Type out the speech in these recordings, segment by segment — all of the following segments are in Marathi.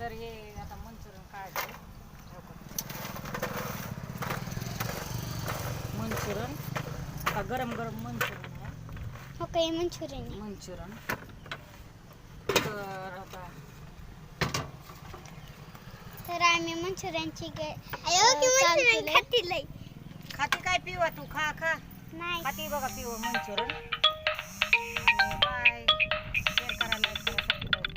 तर हे आता मंचुरियन काढायचं. मंचुरियन आता गरम गरम मंचुरियन आहे. हो काही मंचुरियन मंचुरियन तर आता तर आम्ही मंचुरियनची खाती काय पिवा तू खा खा नाही खाती बघा पिवा मंचुरियन बाय शेअर करा लाईक करा सबस्क्राईब करा.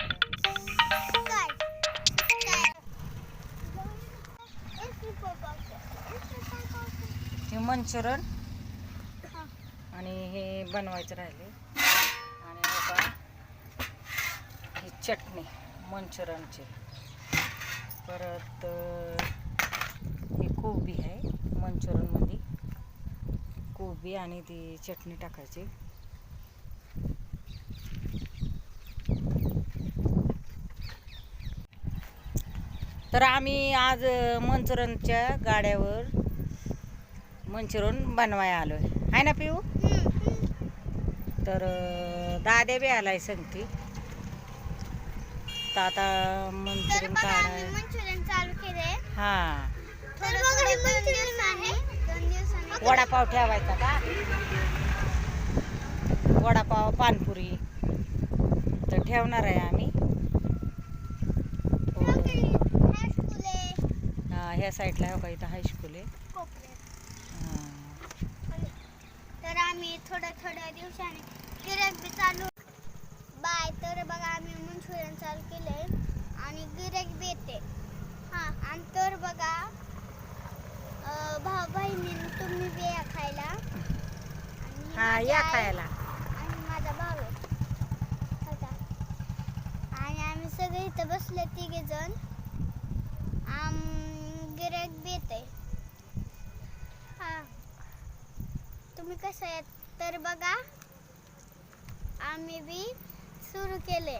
हे मंचुरियन आणि हे बनवायचं राहिले आणि बघा ही चटणी मंचुरियनची परत ही कोबी आहे मंचुरियनमध्ये कोबी आणि ती चटणी टाकायची. तर आम्ही आज मंचुरियनच्या गाड्यावर मंचुरियन बनवायला आलो आहे ना पिऊ. तर दाद्या बी आलाय सांगते तर आता मंचुरियन काढाय मंचुरियन चालू केले. हा दिवसांनी वडापाव ठेवायचा का वडापाव पानपुरी तर ठेवणार आहे आम्ही. ह्या साईडला हो का इथं हायस्कूल आहे. तर आम्ही थोड्या दिवसांनी गिऱ्हाईक बी चालू बाय. तर बघा आम्ही मंचुरियन चालू केलंय आणि गिऱ्हाईक बी येते. हा आणि तर बघा भाऊ बहिणी तुम्ही बी या खायला आणि हा माझी या आई खायला. आणि माझा भाऊ होता आणि आम्ही सगळे इथं बसले 3 जण. गिऱ्हाईक बी येते. हा तुम्ही कसं आहेत तर बघा आम्ही बी सुरू केले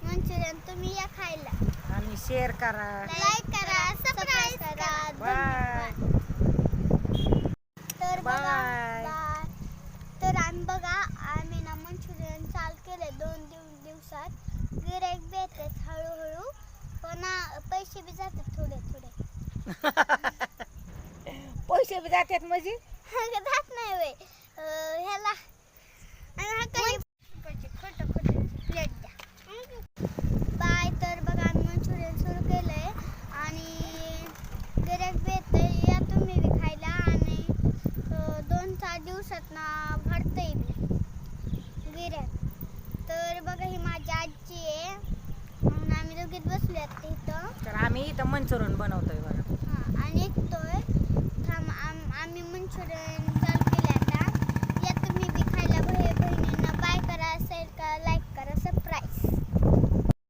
मंचुरियन. तुम्ही या खायला आणि शेअर करा लाईक करा सबस्क्राईब करा. बाय तर बघा बाय. बाय. तर आम्ही बघा आम्ही ना मंचुरियन चालू केले 2 दिवसात. गिऱ्हाईक बी येतात हळूहळू पण पैसे बी जातात थोडे पैसे बी जातात म्हणजे जात नाही वे ह्याला खोटं प्लेट द्या बाय. तर बघा आम्ही मंचुरियन सुरू केलंय आणि गिऱ्हाईक बी येतंय. या तुम्ही बी खायला आणि 2-4 दिवसात ना भरतंय बी गिऱ्हाईक. तर बघा ही माझी आजी आहे म्हणून आम्ही दोघीत बसल्यात इथं. तर आम्ही इथं मंचुरियन बनवतोय बघा. हां आणि निघतोय थांब. आम्ही मंचुरियन चालू